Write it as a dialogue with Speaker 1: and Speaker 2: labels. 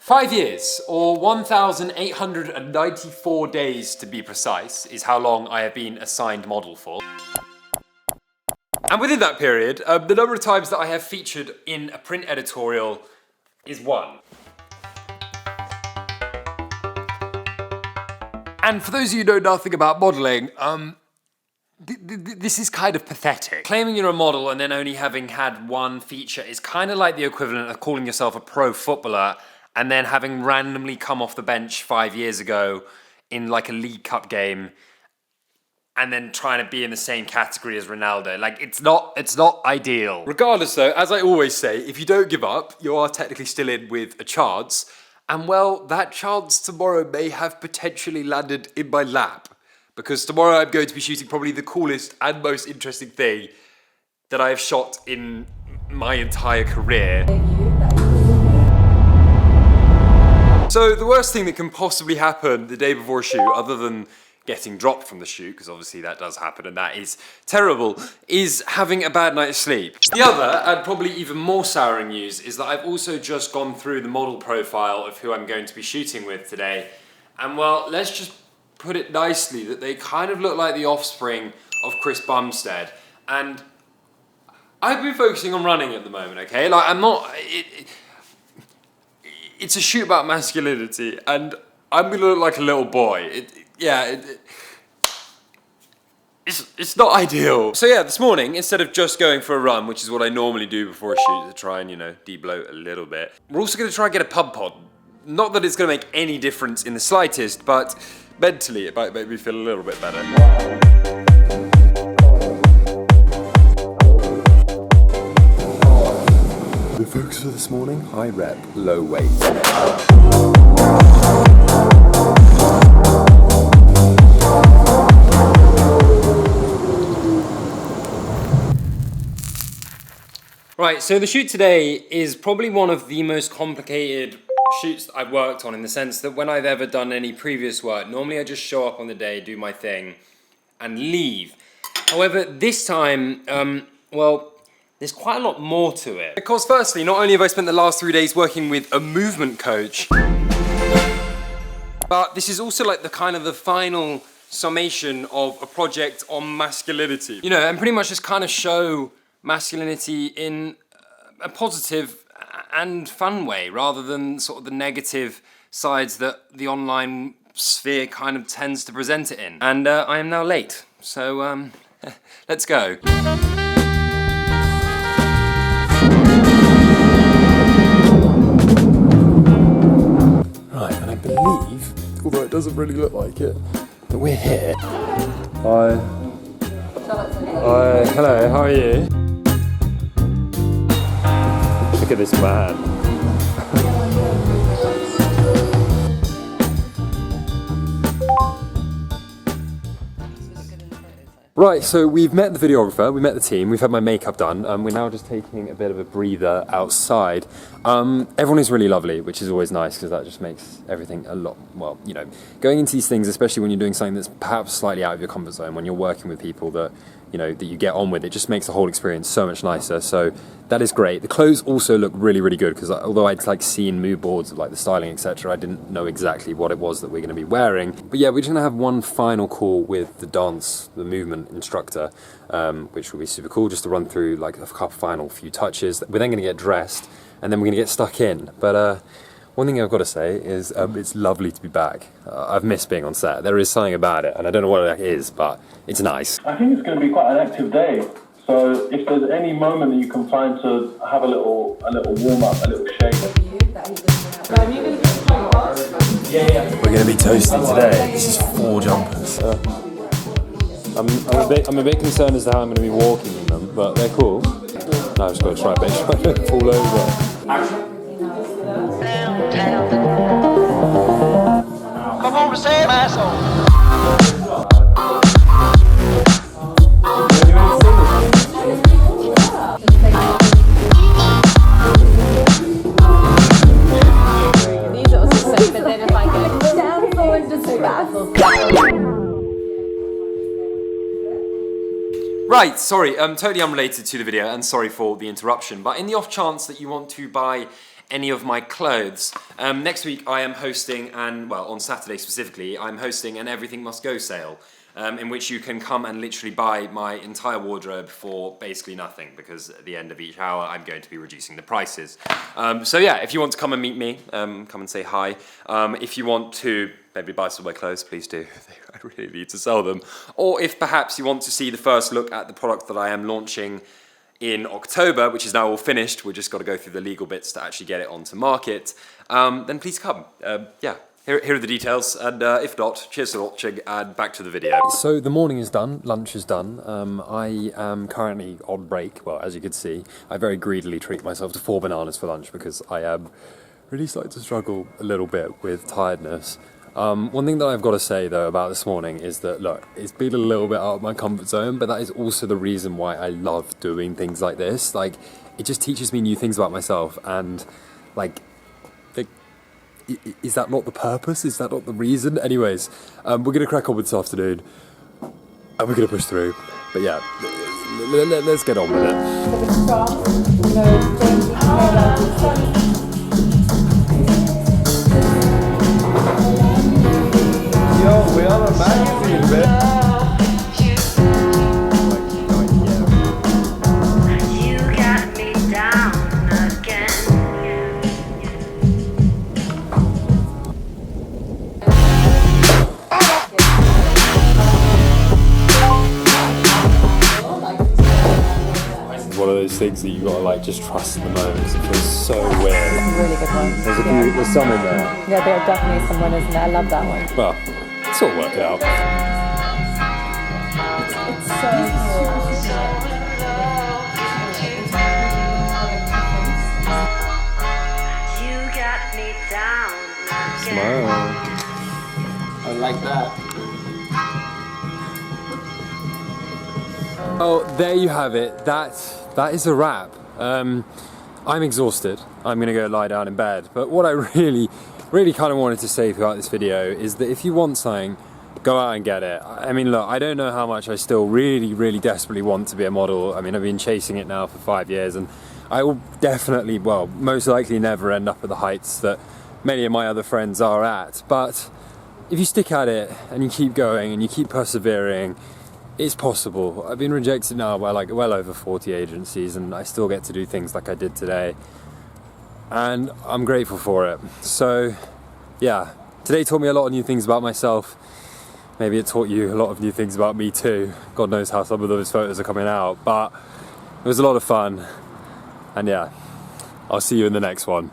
Speaker 1: 5 years, or 1,894 days to be precise, is how long I have been assigned model for. And within that period, the number of times that I have featured in a print editorial is 1. And for those of you who know nothing about modelling, this is kind of pathetic. Claiming you're a model and then only having had 1 feature is kind of like the equivalent of calling yourself a pro footballer and then having randomly come off the bench 5 years ago in like a League Cup game and then trying to be in the same category as Ronaldo. Like, it's not ideal. Regardless though, as I always say, if you don't give up, you are technically still in with a chance. And well, that chance tomorrow may have potentially landed in my lap. Because tomorrow I'm going to be shooting probably the coolest and most interesting thing that I have shot in my entire career. So the worst thing that can possibly happen the day before a shoot, other than getting dropped from the shoot, because obviously that does happen and that is terrible, is having a bad night's sleep. The other, and probably even more souring news, is that I've also just gone through the model profile of who I'm going to be shooting with today. And well, let's just put it nicely that they kind of look like the offspring of Chris Bumstead. And I've been focusing on running at the moment, okay? Like, I'm not... It's a shoot about masculinity, and I'm gonna look like a little boy. It's not ideal. So yeah, this morning, instead of just going for a run, which is what I normally do before a shoot to try and, you know, de-bloat a little bit, we're also gonna try and get a pub pod. Not that it's gonna make any difference in the slightest, but mentally it might make me feel a little bit better. The focus for this morning, high rep, low weight. Right, so the shoot today is probably one of the most complicated shoots that I've worked on, in the sense that when I've ever done any previous work, normally I just show up on the day, do my thing, and leave. However, this time, well, there's quite a lot more to it. Because firstly, not only have I spent the last 3 days working with a movement coach, but this is also like the kind of the final summation of a project on masculinity. You know, and pretty much just kind of show masculinity in a positive and fun way, rather than sort of the negative sides that the online sphere kind of tends to present it in. And I am now late, so let's go. Right, and I believe, although it doesn't really look like it, that we're here. Hi. Hi, hello, how are you? Look at this man. Right, so we've met the videographer, we met the team, we've had my makeup done, we're now just taking a bit of a breather outside. Everyone is really lovely, which is always nice, because that just makes everything a lot, well, you know, going into these things, especially when you're doing something that's perhaps slightly out of your comfort zone, when you're working with people that, you know, that you get on with, it just makes the whole experience so much nicer, so that is great. The clothes also look really, really good, because although I'd like seen mood boards of like the styling, etc., I didn't know exactly what it was that we're going to be wearing. But yeah, we're just going to have one final call with the movement instructor, which will be super cool, just to run through like a couple final few touches. We're then going to get dressed, and then we're going to get stuck in. But one thing I've got to say is it's lovely to be back. I've missed being on set. There is something about it, and I don't know what it is, but it's nice.
Speaker 2: I think it's going to be quite an active day. So if there's any moment that you can find to have a little warm up, a little shake.
Speaker 1: We're going to be toasting today. This is 4 jumpers. I'm a bit concerned as to how I'm going to be walking in them, but they're cool. No, I've just got to try and make sure I don't fall over.
Speaker 3: Come on, say asshole.
Speaker 1: Right, sorry, totally unrelated to the video, and sorry for the interruption, but in the off chance that you want to buy any of my clothes. Next week I am hosting, and well, on Saturday specifically, I'm hosting an Everything Must Go sale, in which you can come and literally buy my entire wardrobe for basically nothing, because at the end of each hour I'm going to be reducing the prices. So yeah, if you want to come and meet me, come and say hi. If you want to maybe buy some of my clothes, please do. I really need to sell them. Or if perhaps you want to see the first look at the product that I am launching in October, which is now all finished, we've just got to go through the legal bits to actually get it onto market, then please come. Yeah, here are the details, and if not, cheers for watching, and back to the video. So the morning is done, lunch is done. I am currently on break. Well, as you can see, I very greedily treat myself to 4 bananas for lunch because I am really starting to struggle a little bit with tiredness. One thing that I've got to say though about this morning is that, look, it's been a little bit out of my comfort zone, but that is also the reason why I love doing things like this. Like, it just teaches me new things about myself, and like, is that not the purpose? Is that not the reason? Anyways, we're gonna crack on with this afternoon, and we're gonna push through. But yeah, let's get on with it. Yo, we are a magazine, man.
Speaker 4: You got me down again.
Speaker 1: It's one of those things that you gotta like just trust in the moment because it feels so weird.
Speaker 5: Really good one.
Speaker 1: There's some in there.
Speaker 5: Yeah, there are definitely some winners in there. I love that one.
Speaker 1: Well, it's all worked out.
Speaker 5: It's so cool.
Speaker 4: You got me down again.
Speaker 1: Smile.
Speaker 2: I like that.
Speaker 1: Oh, there you have it. That is a wrap. I'm exhausted. I'm gonna go lie down in bed. But what I really kind of wanted to say throughout this video is that if you want something, go out and get it. I mean, look, I don't know how much I still really desperately want to be a model. I mean, I've been chasing it now for 5 years, and I will definitely, well, most likely never end up at the heights that many of my other friends are at. But if you stick at it and you keep going and you keep persevering, it's possible. I've been rejected now by like well over 40 agencies, and I still get to do things like I did today. And I'm grateful for it. So yeah, today taught me a lot of new things about myself. Maybe it taught you a lot of new things about me too. God knows how some of those photos are coming out, but it was a lot of fun. And yeah, I'll see you in the next one.